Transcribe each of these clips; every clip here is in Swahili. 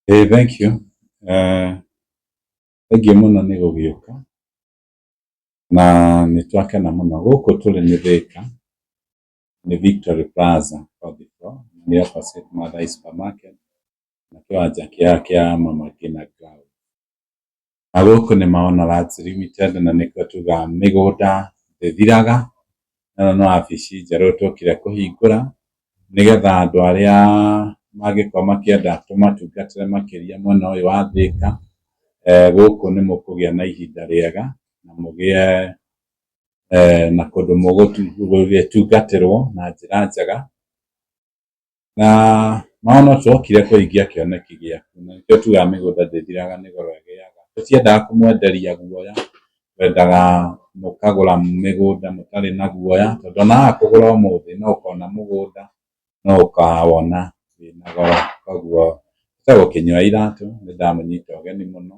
Thank you. Thank you muno nĩ gũgĩũka na nĩ twakena mũno. Gũkũ tũrĩ nĩ Thĩka, nĩ Victory Plaza nĩ opposite Mathai Supermarket na kĩwanja kĩa Mama Ngina Ground. Na gũkũ nĩ Maona Lands Limited na nĩkuo tugaga mĩgũnda ndĩthiraga. Ĩno nĩ wabici njerũ tũkire kũhingũra nĩgetha andũ arĩa mangĩkorwo makĩenda tũmatungatĩre makĩria mwena ũyũ wa Thĩka. Gũkũ nĩ mũkũgĩa na ihinda rĩega na mũgĩe na kũndũ mũgũgĩtungatĩrwo na njĩra njega. Na no twokire kũhingia kĩoneki gĩaku na nĩkĩo tugaga mĩgũnda ndĩthiraga nĩ goro ĩgĩaga. Tũtiendaga kũmwenderia guoya, twendaga mũkagũra mĩgũnda mũtarĩ na guoya, tondũ onaga kũgũra ũmũthĩ no ũkona mũgũnda no ũkawona wĩna goro. Koguo tũtegũkĩnyua iratũ nĩ ndamũnyita ũgeni mũno.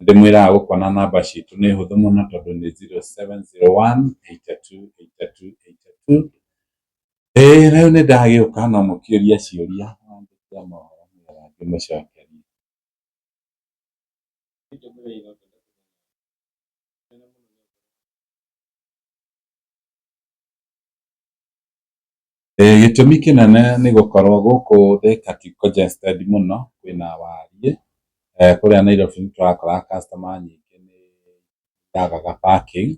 Ndĩmwĩraga gũkorwo na namba citũ nĩ hũthũ mũno tondũ nĩ 0701828282. Rĩu nĩ ndagĩũka no mũkĩũrie ciũria ngĩmũcokeria. Gĩtũmi kĩnene nĩ gũkorwo gũkũ Thĩka ti congested mũno, kwĩna wariĩ. Kũrĩa Nairobi nĩ tũrakoraga customer nyingĩ nĩ yagaga parking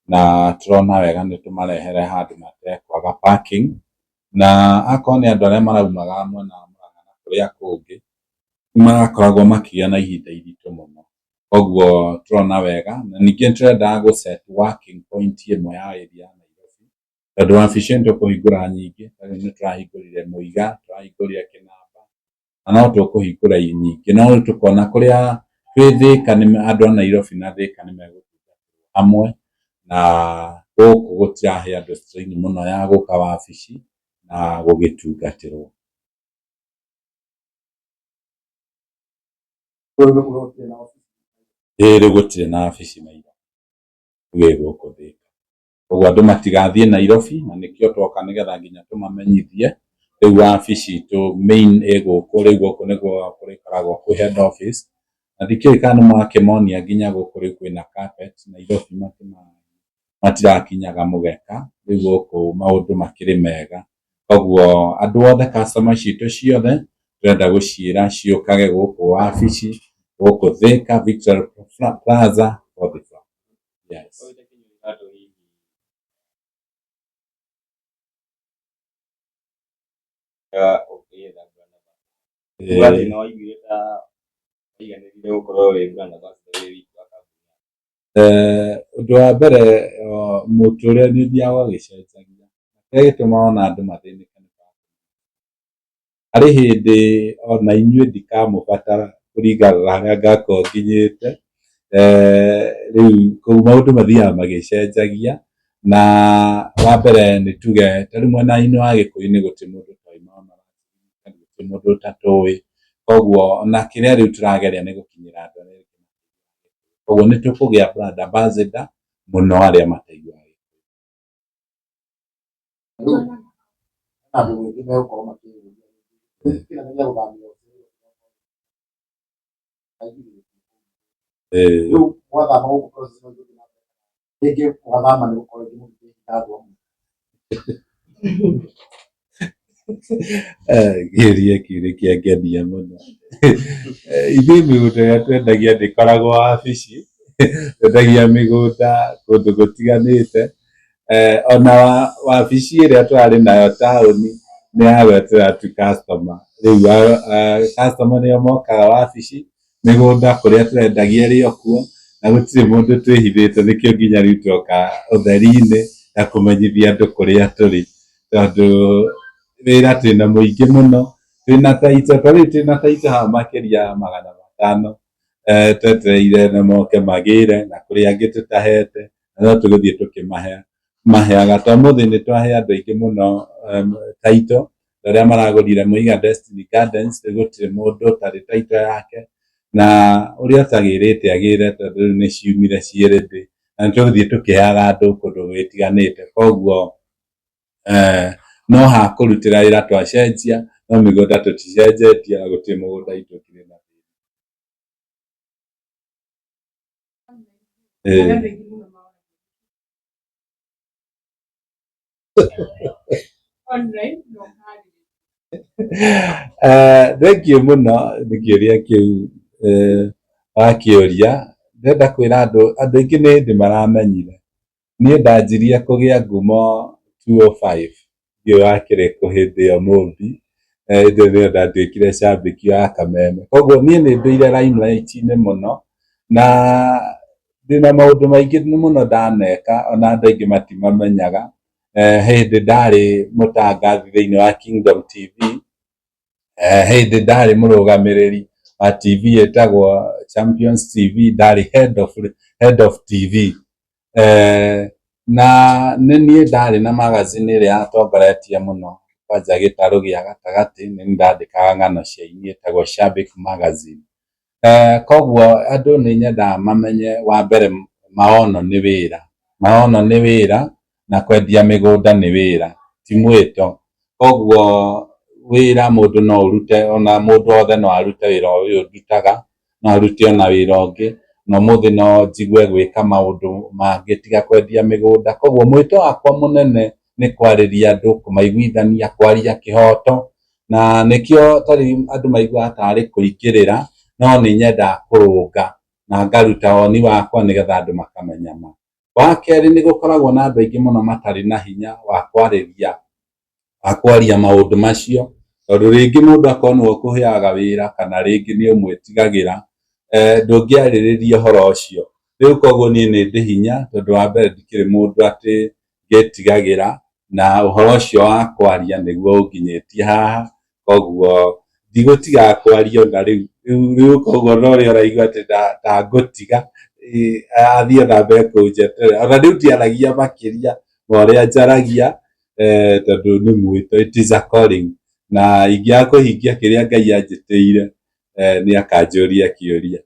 na tũrona wega nĩ tũmarehere handũ matekwaga parking. Na akorwo nĩ andũ arĩa maraumaga mwena wa Mũrang'a na kũrĩa kũngĩ nĩ marakoragwo makĩgĩa na ihinda iritũ mũno. Koguo tũrona wega na ningĩ nĩ tũrendaga gũ set working point ĩmwe ya area ya Nairobi, tondũ wabici nĩ tũkũhingũra nyingĩ. Rĩu nĩ tũrahingũrire Mũiga, tũrahingũrire Kĩnamba na no tũkũhingũra nyingĩ. No rĩu tũkona kũrĩa twĩ Thĩka andũ a Nairobi na Thĩka nĩ megũtungatĩrwo hamwe, na gũkũ gũtirahe andũ strain mũno ya gũka wabici na gũgĩtungatĩrwo. Rĩu gũtirĩ na wabici Nairobi, gwĩ gũkũ Thĩka. Koguo andũ matigathiĩ Nairobi na nĩkĩo twoka nĩgetha nginya tũmamenyithie. Rĩu wabici itũ main ĩ gũkũ, rĩu gũkũ nĩguo kũrĩkoragwo kwĩ head office. Na ndikĩũĩ kana nĩ mwakĩmonia nginya gũkũ rĩu kwĩna carpet, Nairobi matirakinyaga mũgeka, rĩu gũkũ maũndũ makĩrĩ mega. Koguo andũ othe customer citũ ciothe tũrenda gũciĩra ciũkage gũkũ wabici, gũkũ Thĩka Victory Plaza. Yes. Ũndũ wa mbere mũtũrĩre nĩ ũthiaga ũgĩcenjagia, kĩrĩa gĩtũmaga ona andũ mathĩnĩke nĩ harĩ hĩndĩ ona inyuĩ ndikamũbatara kũringana na harĩa ngakorwo nginyĩte. Rĩu koguo maũndũ mathiaga magĩcenjagia na wa mbere nĩ tuge ta rĩu mwena-inĩ wa Gĩkũyũ gũtirĩ mũndũ ũtoĩ Maona Lands, gũtirĩ mũndũ ũtatũĩ. Koguo ona kĩrĩa rĩu tũrageria nĩ gũkinyĩra andũ arĩa angĩ. Koguo nĩ tũkũgĩa brand ambassador mũno arĩa mataiguaga Gĩkĩ nĩ kĩangenia mũno. Ithuĩ mĩgũnda ĩrĩa twendagia ndĩkoragwo wabici, twendagia mĩgũnda kũndũ gũtiganĩte. Ona wabici ĩrĩa tũrarĩ nayo taũni nĩ ya gwetera tu customer. Rĩu customer nĩo mokaga wabici, mĩgũnda kũrĩa tũrendagia ĩrĩ o kuo na gũtirĩ mũndũ twĩhithĩte. Nĩkĩo nginya rĩu tuoka ũtheri-inĩ na kũmenyithia andũ kũrĩa tũrĩ, tondũ wĩra twĩna mũingĩ mũno. Twĩna taito, ta rĩu twĩna taito haha makĩria ya 500 twetereire na moke magĩre na kũrĩ angĩ tũtahete na no tũgũthiĩ tũkĩmaheaga. Ta ũmũthĩ nĩ twahe andũ aingĩ mũno taito, arĩa maragũrire Mũiga Destiny Gardens. Rĩu gũtirĩ mũndũ ũtarĩ taito yake na ũrĩa ũtagĩrĩte agĩre, tondũ rĩu nĩ ciumire ciĩ ready na nĩ tũgũthiĩ tũkĩheaga andũ kũndũ gũtiganĩte. Koguo no ha kũrutĩra wĩra twacenjia no mĩgũnda tũticenjetie na gũtirĩ mũgũnda itũkire na thengiũ mũno nĩ kĩũria kĩu wakĩũria. Ndĩrenda kwĩra andũ aingĩ nĩ hĩndĩ maramenyire niĩ ndanjirie kũgĩa ngumo 205 ndiũĩ wakĩrĩ kũ hĩndĩ ĩyo Mũmbi, hĩndĩ ĩyo nĩyo ndatuĩkire cambĩki wa Kameme, koguo niĩ nĩ ndũire limelight-inĩ mũno na ndĩna maũndũ maingĩ mũno ndaneka ona andũ aingĩ matimamenyaga. Hĩndĩ ndarĩ mũtangathi thĩinĩ wa Kingdom TV, hĩndĩ ndarĩ mũrũgamĩrĩri wa TV ĩtagwo Champions TV, ndarĩ head of TV, na nĩ niĩ ndarĩ na magazine ĩrĩa yatongoretie mũno kwanja gĩtarũ gĩa gatagatĩ, nĩ niĩ ndandĩkaga ng'ano cia aini ĩtagwo Shabik Magazine. Koguo andũ nĩ nyendaga mamenye wa mbere maono nĩ wĩra, maono nĩ wĩra na kwendia mĩgũnda nĩ wĩra ti mwĩto. Koguo wĩra mũndũ no ũrute, ona mũndũ wothe no arute wĩra ũyũ ndutaga, no arute ona wĩra ũngĩ, na ũmũthĩ no njigue gwĩka maũndũ mangĩ tiga kwendia mĩgũnda. Koguo mwĩto wakwa mũnene nĩ kwarĩria andũ, kũmaiguithania, kwaria kĩhoto, na nĩkĩo tarĩu andũ maiguaga tarĩ kũingĩrĩra, no nĩ nyendaga kũrũnga na ngaruta woni wakwa nĩgetha andũ makamenya ma. Wa kerĩ nĩ gũkoragwo na andũ aingĩ mũno matarĩ na hinya wa kwarĩria, wa kwaria maũndũ macio, tondũ rĩngĩ mũndũ akorwo nĩwe ũkũheaga wĩra kana rĩngĩ nĩ ũmwĩtigagĩra, ndũngĩarĩrĩria ũhoro ũcio. Rĩu koguo niĩ nĩ ndĩ hinya tondũ wa mbere ndikĩrĩ mũndũ atĩ ngĩtigagĩra, na ũhoro ũcio wa kwaria nĩguo ũnginyĩtie haha, koguo ndigũtiga kwaria ona rĩu koguo no ũrĩa ũraigua atĩ ndangũtiga athiĩ na mbere kũnjeterera. Ona rĩu ndiaragia makĩria ma ũrĩa njaragia tondũ nĩ mwĩto, it is a calling, na ingĩaga kũhingia kĩrĩa Ngai anjĩtĩire nĩ akanjũria kĩũria.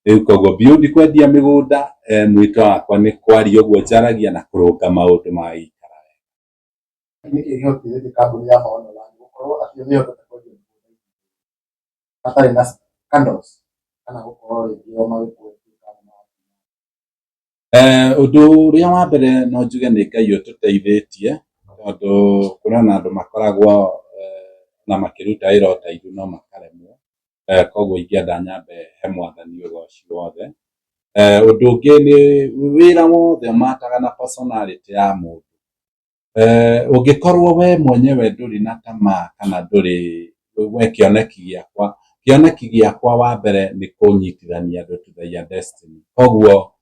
Rĩu koguo beyond kwendia mĩgũnda, mwĩto wakwa nĩ kwaria ũguo njaragia na kũrũnga maũndũ magĩikara wega. Nĩkĩ gĩhotithĩtie kambuni ya maono gũkorwo atĩ nĩ ũndũ atarĩ na scandals kana gũkorwo rĩngĩ o magĩkũĩka? Ũndũ ũrĩa wa mbere no njuge nĩ Ngai ũtũteithĩtie, tondũ kũrĩ na andũ makoragwo na makĩruta wĩra ũtaihu no makaremwo, koguo ingĩenda nyambe he Mwathani wĩra ũcio wothe. Ũndũ ũngĩ nĩ wĩra wothe ũmataga na personality ya mũndũ. Ũngĩkorwo we mwenyewe ndũrĩ na tamaa kana ndũrĩ we kĩoneki gĩakwa wa mbere nĩ kũnyitithania andũ to their destiny. Koguo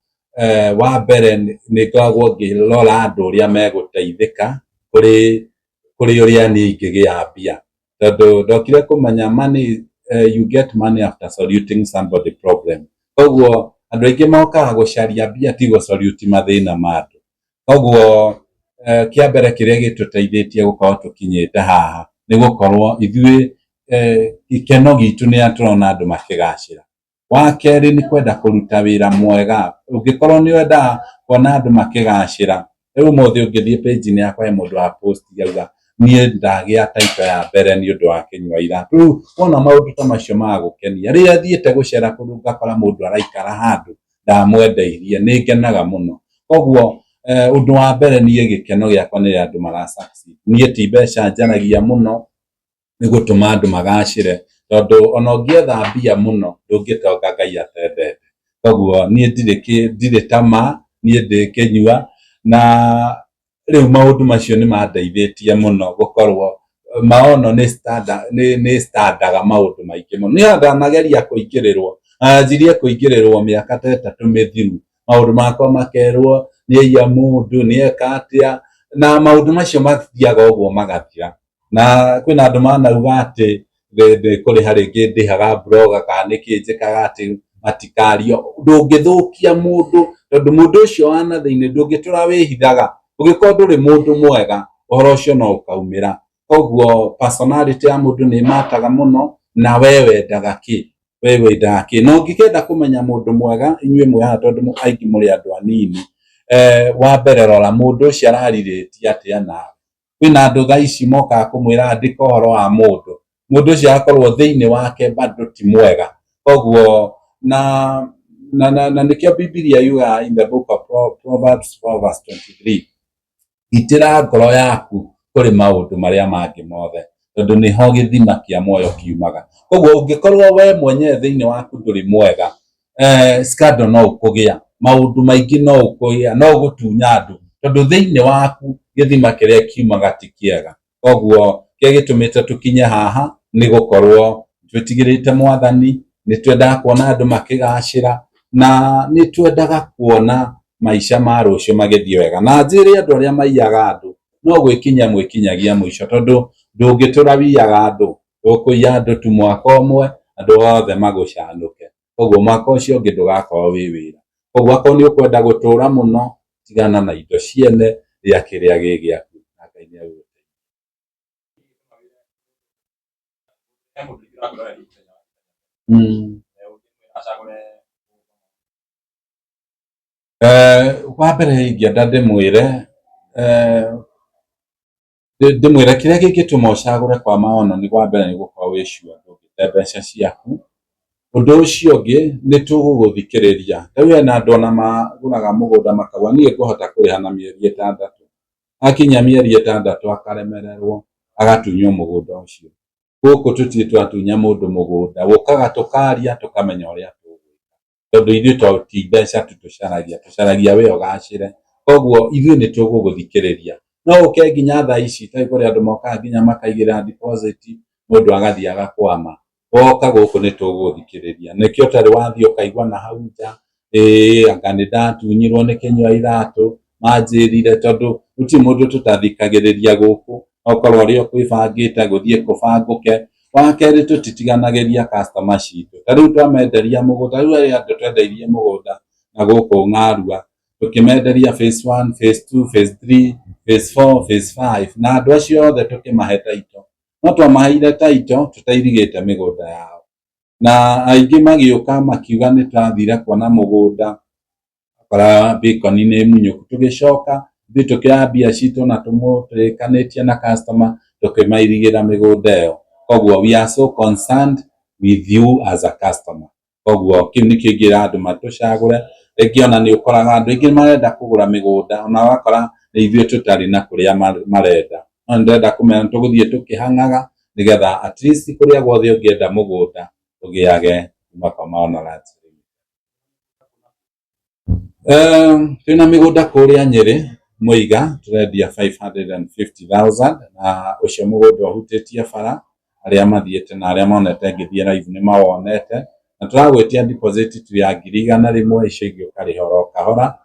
wa mbere nĩ ngoragwo ngĩrora andũ ũrĩa megũteithĩka kũrĩ ũrĩa niĩ ingĩgĩa mbia, tondũ ndokire kũmenya money, you get money after soluting somebody problem. Koguo andũ aingĩ mokaga gũcaria mbia ti gũ-solute mathĩna ma andũ. Koguo kĩa mbere kĩrĩa gĩtũteithĩtie gũkorwo tũkinyĩte haha nĩ gũkorwo ithuĩ gĩkeno gitũ nĩ tũrona andũ makĩgacĩra. Wa kerĩ nĩ kwenda kũruta wĩra mwega. Ũngĩkorwo nĩ wendaga kuona andũ makĩgacĩra, rĩu ũmũthĩ ũngĩthiĩ page-inĩ yakwa he mũndũ wa post auga niĩ ndagĩa title ya mbere nĩ ũndũ wa kĩnyua iratũ. Rĩu wona maũndũ ta macio magũkenia, rĩrĩa thiĩte gũcera kũndũ ngakora mũndũ araikara handũ ndamwendeirie nĩ ngenaga mũno. Koguo ũndũ wa mbere niĩ gĩkeno gĩakwa nĩ andũ mara succeed. Niĩ ti mbeca njaragia mũno, nĩ gũtũma andũ magacĩre, tondũ ona ũngĩetha mbia mũno ndũngĩtonga Ngai atendete. Koguo niĩ ndirĩ tamaa, niĩ ndĩ kĩnyua, na rĩu maũndũ macio nĩ mandeithĩtie mũno gũkorwo maono nĩ standaga maũndũ maingĩ mũno. Niĩ ndanageria kũingĩrĩrwo, anjirie kũingĩrĩrwo mĩaka ta 3 mĩthiru, maũndũ makwa makerwo nĩ aiya mũndũ, nĩ eka atĩa, na maũndũ macio mathiaga ũguo magathira. Na kwĩna andũ manauga atĩ kũrĩha rĩngĩ ndĩhaga blogger kana nĩkĩ njĩkaga atĩ matikario. Ndũngĩthũkia mũndũ, tondũ mũndũ ũcio wa na thĩinĩ ndũngĩtũra wĩhithaga. Ũngĩkorwo ndũrĩ mũndũ mwega, ũhoro ũcio no ũkaumĩra. Koguo personality ya mũndũ nĩ mataga mũno, na we wendaga kĩ, na ũngĩkenda kũmenya mũndũ mwega, inyuĩ mwĩ haha tondũ aingĩ mũrĩ andũ anini, wa mbere rora mũndũ ũcio ararirĩtie atĩa nawe. Kwĩna andũ thaa ici mokaga kũmwĩra andĩka ũhoro wa mũndũ, mundu ucio akorwo thiini wake bado ti mwega. Koguo na nikio Biblia yuga in the book of Proverbs 4:23, itira ngoro yaku kuri maundu maria mangi mothe, tondu niho githima kia muoyo kiumaga. Koguo ungikorwo we mwenye thiini waku nduri mwega, scandal no ukugia, maundu maingi no ukugia, no gutunya andu, tondu thiini waku githima kiria kiumaga ti kiega. Koguo kia gitumite tukinye haha ni gukorwo twitigirite Mwathani, ni twendaga kuona andu makigacira, na ni twendaga kuona maisha ma rucio magithii wega. Na njire andu aria maiyaga andu no gwikinya mwikinyagia mwisho, tondu ndungitura wiyaga andu, ukuiya andu tu mwaka umwe andu othe magucanuke. Koguo mwaka ucio ungi ndugakorwo wi wira. Koguo akorwo ni ukwenda gutura muno, tigana na indo ciene, ria kiria gi giaku. Ngai ni aguteithie. Wa mbere ingienda ndimwire kiria gingituma ucagure kwa maono ni wa mbere ni gukorwo wi sure ndungite mbeca ciaku. Undu ucio ungi ni tuguguthikiriria. Riu ena andu ona maguraga mugunda makauga nie nguhota kuriha na mieri 6, akinya mieri 6 akaremererwo agatunywo mugunda ucio. Guku tutie twatunya mundu mugunda, gukaga tukaria tukamenya uria tugwika, tondu ithuĩ ti mbeca tucaragia we ugacire. Koguo ithuĩ ni tuguguthikiriria. No uke nginya thaa ici ta kuri andu mokaga nginya makaigira deposit, mundu agathii agakwama. Woka guku ni tuguguthikiriria. Nikio tari wathii ukaigwa na hau nja, anga ni ndatunyirwo ni kinywa iratu manjirire, tondu guti mundu tutathikagiriria guku. Okorwo uri kwibangite guthii kubanguke. Wa keri tutitiganagiriria customer citu. Tariu twamenderia mugunda, riu andu twendeirie mugunda na guku Ng'arua, tukimenderia phase 1, phase 2, phase 3, phase 4, phase 5, na andu acio othe tukimahe taito. No twamaheire taito tutairigite migunda yao, na aingi magiuka makiuga ni twathire kuona mugunda bara Bacon ni munyuku. Tugicoka thi tukioya mbia citu na tumutirikanĩtie na customer tukimairigira migunda iyo. Koguo we are so concerned with you as a customer. Koguo kiu nikio ingira andu matucagure. Ringi ona ni ukoraga andu aingi marenda kugura migunda, ona wakora ni ithuĩ tutari na kuria marenda. No ndenda kumenya tuguthii tukihang'aga nigetha at least kuria guothe ungienda mugunda ugiage kuma kwa Maono Lands. Twina migunda kuria Nyeri Muiga turendia 550,000, na ucio mugunda uhutitie bara. Aria mathiete na aria monete ngithie live ni mawonete, na turagwitia deposit tu ya 100,000 icio ingi ukariha oro kahora.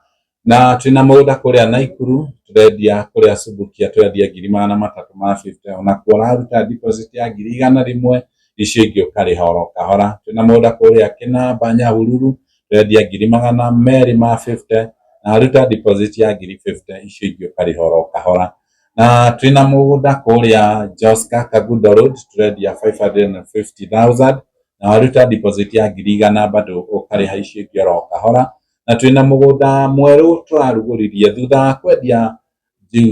Na twina mugunda kuria Naikuru turendia kuria Subukia turendia 350,000, ona kuona ruta deposit ya 100,000 icio ingi ukariha oro kahora. Twina mugunda kuria Kinamba Nyahururu turendia 250,000, na ruta deposit ya 50,000 icio ingi ukariha oro kahora. Na twina mugunda kuria Joska Kagundo Road turendia 550,000, na ruta deposit ya 100,000 bado ukariha icio ingi oro kahora. Na twina mugunda mweru turaruguririe thutha wa kwendia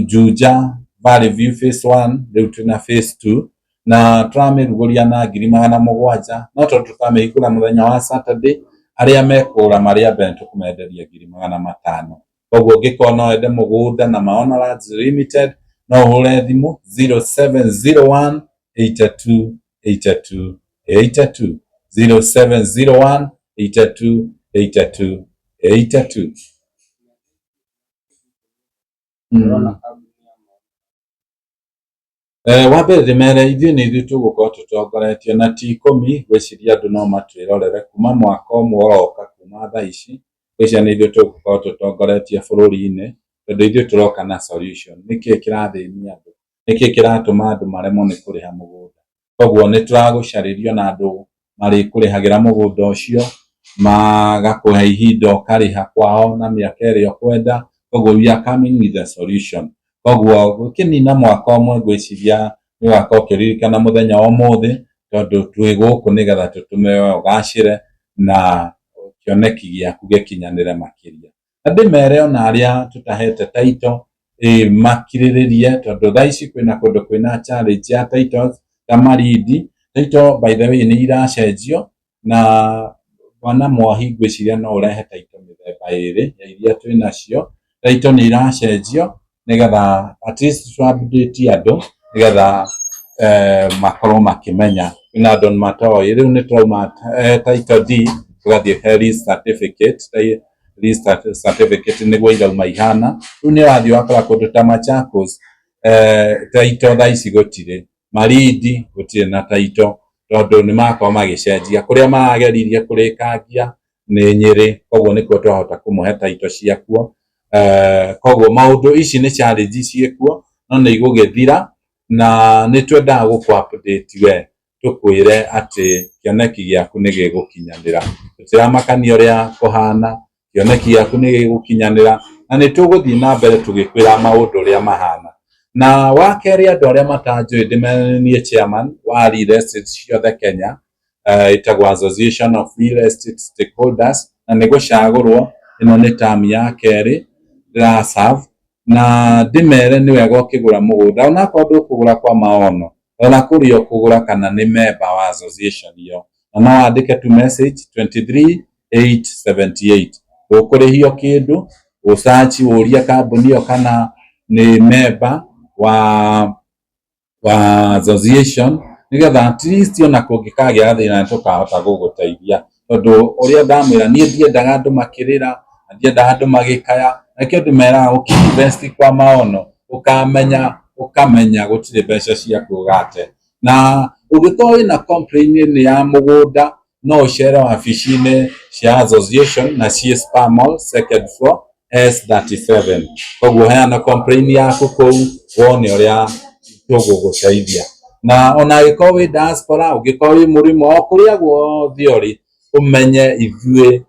Juja Valley View phase 1, riu twina phase 2 na turamiruguria na 700,000, no tondu tukamihingura muthenya wa Saturday, aria mekura maria mbere tukumenderia 500,000. Koguo ungikorwo no wende mugunda na Maono Lands Limited, no uhure thimu 0701 82 82 82, 0701 82 82 82. Wa mbere ndimere ithuĩ nĩ ithuĩ tũgũkorwo tũtongoretio na ti ikũmi. Gwĩciria andũ no matwĩrorere kuma mwaka ũmwe ũroka kuma thaa ici. Gwĩciria nĩ ithuĩ tũgũkorwo tũtongoretie bũrũri-inĩ, tondũ ithuĩ tũroka na solution. Nĩkĩĩ kĩrathĩnia andũ? Nĩkĩĩ kĩratũma andũ maremwo nĩ kũrĩha mũgũnda? Koguo nĩ tũragũcarĩrio na andũ marĩkũrĩhagĩra mũgũnda ũcio, magakũhe ihinda ũkarĩha kwao na mĩaka ĩrĩa ũkwenda. Koguo we are coming with a solution. Koguo gũkĩnina mwaka ũmwe ngwĩciria nĩ ũgakorwo ũkĩririkana mũthenya wa ũmũthĩ, tondu twĩ gũkũ nĩgetha tũtũme we ũgacĩre na kĩoneki gĩaku gĩkinyanĩre makĩria. Na ndĩmere ona arĩa tũtahete taito makirĩrĩrie, tondu thaa ici kwĩna kũndũ kwĩna challenge ya titles ta Malindi, title by the way ni iracenjio na wana Mwahi ngwiciria no urehe title mithemba iri ya iria twi nacio title ni iracenjio nigetha at least to update andu nigetha makorwo makimenya na andũ matoĩ rĩu nĩ twauma title D tugathiĩ he lease certificate lease certificate nĩguo irauma ihana rĩu nĩ ũrathiĩ wakora kũndũ ta Machakos title thaa ici gũtirĩ Malindi gũtirĩ na title tondũ nĩ makorwo magĩcenjia kũrĩa marageririe kũrĩkangia nĩ Nyĩrĩ koguo nĩkuo twahota kũmũhe title ciakuo koguo maũndũ ici nĩ challenge ciĩkuo no nĩ igũgĩthira na nĩ twendaga gũkũ update we tukwire atĩ kĩoneki gĩaku nĩ gĩgũkinyanĩra tũtiramakania ũrĩa kũhana kĩoneki gĩaku nĩ gĩgũkinyanĩra na nĩ tũgũthiĩ na mbere tũgĩkwĩra maũndũ ũrĩa mahana na wakerĩ andũ arĩa matanjũĩ ndĩmenenie chairman wa real estate ciothe Kenya ĩtagwo Association of Real Estate Stakeholders na nĩ gũcagũrwo ĩno nĩ term ya kerĩ ndĩra serve na ndĩmere nĩ wega ũkĩgũra mũgũnda onakorwo ndũkũgũra kwa maono ona kũrĩa ũkũgũra kana nĩ member wa association ĩyo na no wandĩke tu message 23878 ũkũrĩhio kĩndũ ũsearch ũrie kambuni ĩyo kana nĩ member wa association nigetha at least ona kũngĩkagĩa thĩna tũkahota gũgũteithia tondũ ũrĩa ndamwĩra niĩ ndiendaga andũ makĩrĩra ndiendaga andũ magĩkaya nakĩo ndĩmeraga ũkĩinvest kwa maono ũkamenya gũtirĩ mbeca ciaku ũgate na ũngĩkorwo wĩna complaint nĩ ya mũgũnda no ũcere wabici-inĩ cia association na ciĩ Spar Mall second floor S37 koguo heana complaint yaku kũu wone ũrĩa tũgũgũteithia na ona angĩkorwo wĩ diaspora ũngĩkorwo wĩ mũrĩmo o kũrĩa guothe ũrĩ ũmenye ithuĩ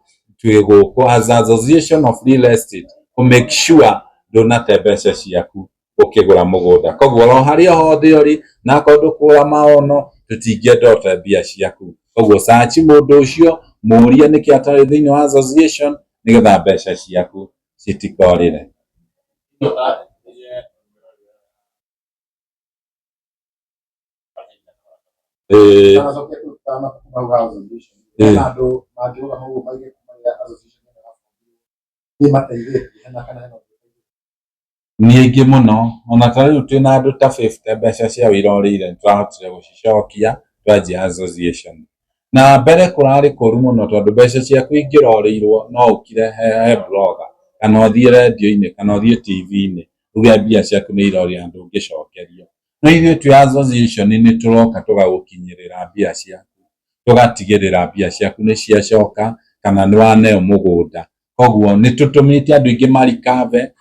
twĩ gũkũ as Association of Real Estate to make sure ndũnate mbeca ciaku ũkĩgũra mũgũnda koguo o harĩa hothe ũrĩ na akorwo ndũkũgũra maono tũtingĩenda ũte mbia ciaku koguo search mũndũ ũcio mũrie nĩkĩ atarĩ thĩinĩ wa association nigetha mbeca ciaku citikorĩre. Niĩngĩ mũno ona ta rĩu twĩna andũ ta 50 mbeca cia wĩra ũrĩire nĩtwahotire gũcicokia twanjia association na mbere kũrarĩ kũru mũno tondũ mbeca ciaku ingĩrorĩirwo no ũkire he blogger kana ũthiĩ radio-inĩ kana ũthiĩ TV-inĩ uge mbia ciaku nĩ irorĩra ndũngĩcokerio no ithuĩ twĩ association nĩ tũroka tũgagũkinyĩrĩra mbia ciaku tũgatigĩrĩra mbia ciaku nĩ ciacoka kana nĩ waneo mũgũnda koguo nĩ tũtũmĩte andũ aingĩ marikave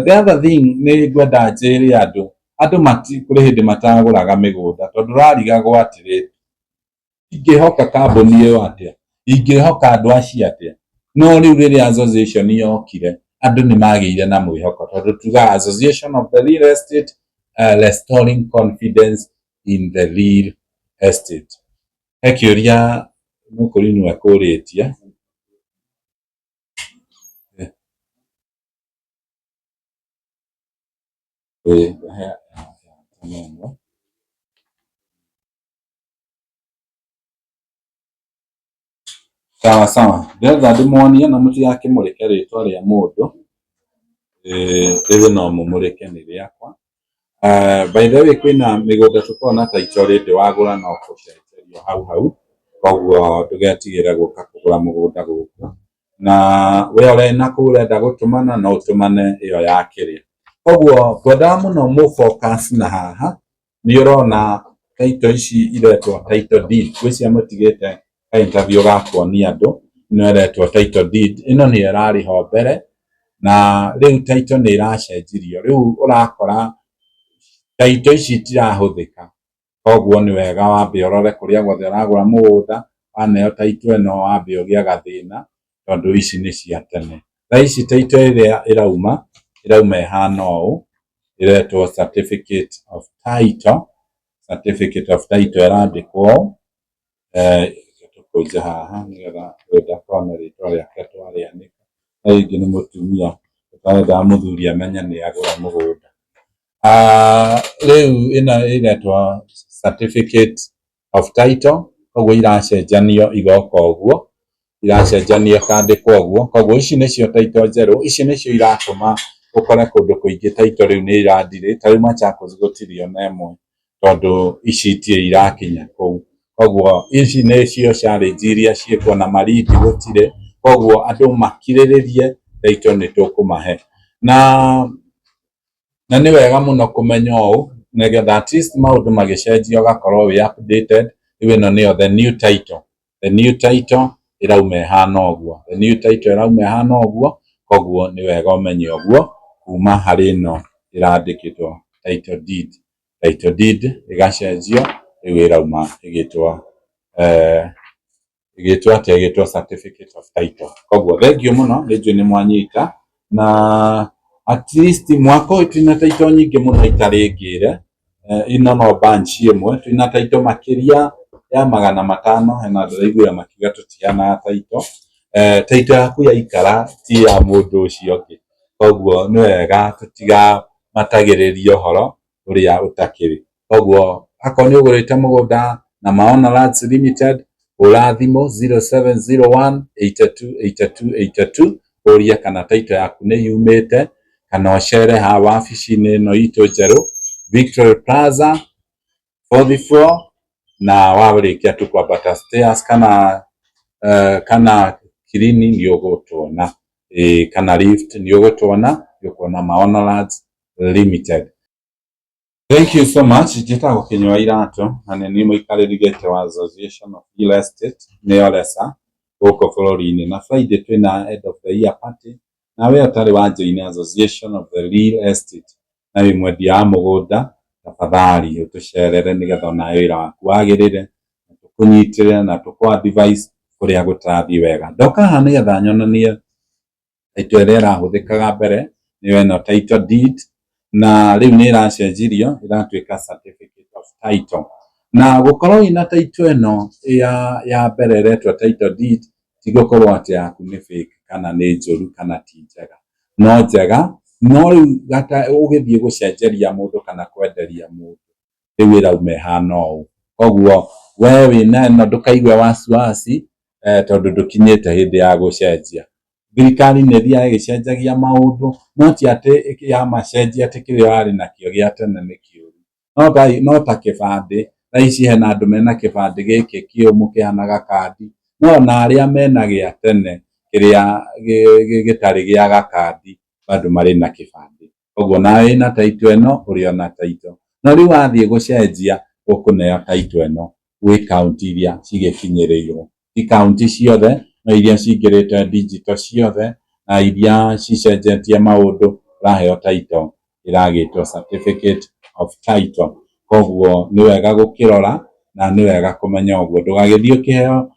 the other thing nĩ ngwenda njĩre andũ kũrĩ hĩndĩ matagũraga mĩgũnda tondũ rarigagwo atĩrĩ ingĩhoka kambuni ĩyo atĩa ingĩhoka andũ acio atĩa no rĩu rĩrĩa association yokire andũ nĩ magĩire na mwĩhoko tondũ tuga Association of the Real Estate restoring confidence in the real estate he kĩũria mũkũrinũ ekũrĩtie sawa ndĩretha ndĩmuonie na mũtigakĩmũrĩke rĩtwa rĩa mũndũ rĩrĩ no mũmũrĩke nĩ rĩakwa by the way kwĩna mĩgũnda tũkoragwo na title rĩndĩ wagũra no gũcenjerio hau koguo ndũgetigĩre gũka kũgũra mũgũnda gũkũ na we ũrenda kũrenda gũtũmana no ũtũmane ĩyo ya kĩrĩa koguo twendaga mũno focus na haha nĩ ũrona title ici iretwo title deed gwĩcia mũtigĩte interview gakuonia andũ ĩno ĩretwo title deed ĩno nĩ ĩrarĩ ho mbere na rĩu title nĩ ĩracenjirio rĩu ũrakora title ici itirahũthĩka koguo nĩ wega wambe ũrore kũrĩa guothe ũragũra mũgũnda waneo title ĩno wambe ũgĩe gathĩna tondũ ici nĩ cia tene thaa ici title ĩrĩa ĩrauma ĩhana ũũ ĩretwo certificate of title ĩrandĩkwo tũkũnja haha nĩgetha wenda kona rĩtwa rĩake twarĩanĩka na rĩngĩ nĩ mũtumia tũtarendaga mũthuri amenye nĩ agũra mũgũnda rĩu ĩno ĩretwo certificate of title koguo iracenjanio igoka ũguo iracenjanio kandĩkwo ũguo koguo ici nĩcio title njerũ ici nĩcio iratũma ũkore kũndũ kũingĩ title rĩu nĩ irathirĩ tarĩu Machakos gũtirĩ ona ĩmwe tondũ ici itirĩ irakinya kũu koguo ici nĩcio challenge iria ciĩkuo na marindi gũtirĩ koguo andũ makirĩrĩrie title nĩtũkũmahe na nĩ wega mũno kũmenya ũũ nĩgetha at least maũndũ magĩcenjia ũgakorwo wĩ updated rĩu ĩno nĩyo the new title ĩrauma ĩhana ũguo koguo nĩ wega ũmenye ũguo kuma harĩ ĩno ĩrandĩkĩtwo title deed ĩgacenjio rĩu ĩrauma ĩgĩtwo certificate of title koguo thengiũ mũno nĩnjũĩ nĩ mwanyita na at least mwaka ũyũ twĩna title nyingĩ mũno itarĩ ngĩre ino no bunch ĩmwe twĩna title makĩria ya 500 hena andũ raigua makiuga tũtihanaga title yaku yaikara ti ya mũndũ ũcio ũngĩ koguo nĩ wega tũtigamatagĩrĩrie ũhoro ũrĩa ũtakĩrĩ koguo akorwo nĩ ũgũrĩte mũgũnda na Maona Lands Limited hũra thimũ 0701828282 ũrie kana title yaku nĩ yumĩte kana ũcere haha wabici-inĩ ĩno itũ njerũ Victory Plaza 4th floor na warĩkia tu kwambata stairs kana kirini nĩ ũgũtuona kana lift nĩ ũgũtuona ũkuona Maona Lands Limited. Thank you so much. Njĩtagwo Kĩnyua Iratũ na nĩ niĩ mũikarĩri gĩtĩ wa Association of Real Estate nĩyo LESA gũkũ bũrũri-inĩ na Friday twĩna end of the year party na we ũtarĩ wanjoina Association of the Real Estate na wĩ mwendia wa mũgũnda tafadhali ũtũcerere nĩgetha onawe wĩra waku wagĩrĩre tũkũnyitĩrĩre na tũkũ advise kũrĩa gũtarathiĩ wega. Ndoka haha nĩgetha nyonanie title ĩrĩa ĩrahũthĩkaga mbere nĩyo ĩno title deed na rĩu nĩ ĩracenjirio ĩratuĩka certificate of title na gũkorwo wĩna title ĩno ya mbere ĩretwo title deed ti gũkorwo atĩ yaku nĩ fake kana nĩ njũru kana ti njega no njega no rĩu ũgĩthiĩ gũcenjeria mũndũ kana kwenderia mũndũ rĩu ĩrauma ĩhana ũũ koguo we wĩna ĩno ndũkaigue wasiwasi tondũ ndũkinyĩte hĩndĩ ya gũcenjia. Thirikari nĩ ĩthiaga ĩgĩcenjagia maũndũ no ti atĩ yamacenjia atĩ kĩrĩa warĩ nakĩo gĩa tene nĩ kĩũru no ta kĩbandĩ thaa ici hena andũ mena kĩbandĩ gĩkĩ kĩũmũ kĩhanaga kandi no na arĩa mena gĩa tene kĩrĩa gĩtarĩ gĩa gakandi bado marĩ na kĩbandĩ koguo nawe wĩna title ĩno ũrĩ ona title no rĩu wathiĩ gũcenjia ũkũneo title ĩno gwĩ kaunti iria cigĩkinyĩrĩirwo ti kaunti ciothe no iria cingĩrĩte digital ciothe na iria cicenjetie maũndũ ũraheo title ĩragĩtwo certificate of title koguo nĩ wega gũkĩrora na nĩ wega kũmenya ũguo ndũgagĩthiĩ ũkĩheo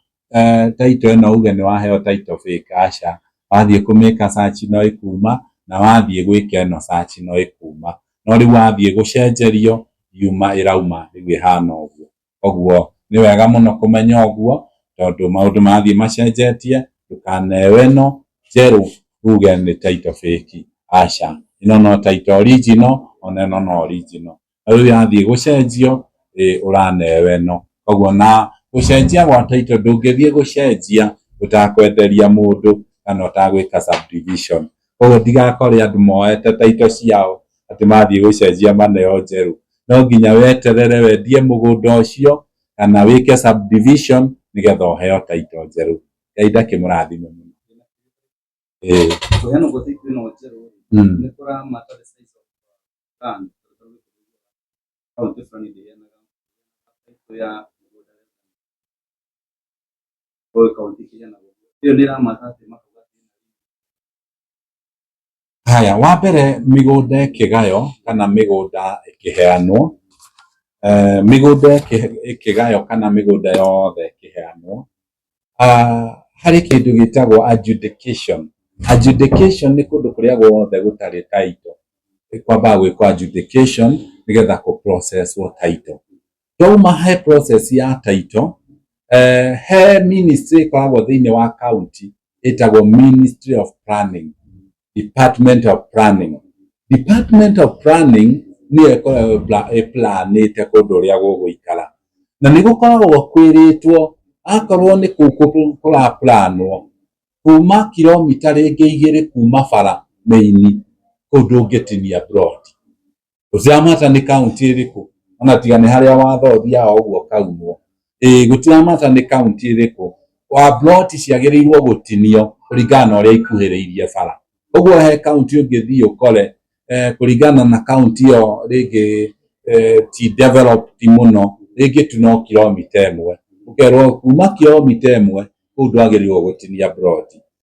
title ĩno uge nĩ waheo title fake aca wathiĩ kũmĩka search no ĩkuma na wathiĩ gwĩka ĩno search no ĩkuma no rĩu wathiĩ gũcenjerio yuma ĩrauma rĩu ĩhana ũguo koguo nĩ wega mũno kũmenya ũguo tondũ maũndũ mathiĩ macenjetie ndũkaneo ĩno njerũ uge nĩ title fake aca ĩno no title original ona ĩno no original rĩu yathiĩ gũcenjio ũraneo ĩno koguo na gũcenjia gwa title ndũngĩthiĩ gũcenjia ũtakwenderia mũndũ kana ũtagwĩka subdivision koguo ndigakore andũ moete title ciao atĩ mathiĩ gũcenjia maneo njerũ no nginya weterere wendie mũgũnda ũcio kana wĩke subdivision nĩgetha ũheo title njerũ. Ngai ndakĩmũrathime mũno. Kũheanwo gwa title ĩno njerũ nĩ kũramata size of land kaunti fulani ndĩheanaga title ya mũgũnda kwa kaunti kĩheanaga ĩyo nĩ ĩramata atĩ makauga haya wa mbere mĩgũnda ĩkĩgayo kana mĩgũnda ĩkĩheanwo mĩgũnda ĩkĩgayo kana mĩgũnda yothe ĩkĩheanwo harĩ kĩndũ gĩtagwo adjudication. Adjudication nĩ kũndũ kũrĩa guothe gũtarĩ title kwambaga gwĩkwo adjudication nĩgetha kũ process title twauma he process ya title he ministry ĩkoragwo thĩinĩ wa county ĩtagwo Ministry of Planning, Department of Planning. Department of Planning nĩyo ĩkoragwo ĩplanĩte kũndũ ũrĩa gũgũikara na nigukoragwo kwiritwo akorwo ni kura planwo kuma kilomita ringi 2 kuma bara main kundu ngetinia plot uziamata ni county iriku ona tiga ni haria watho thia uguo kaunwo gutiamata ni county iriku wa plot ciagirirwo gutinio kuringana uria ikuhiriirie bara uguo he county ungithii ukore kuringana na county yo ringi ti developed muno ringi tu no kilomita 1 ukerwo kuma kilomita 1 kuu ndwagirirwo gutinia plot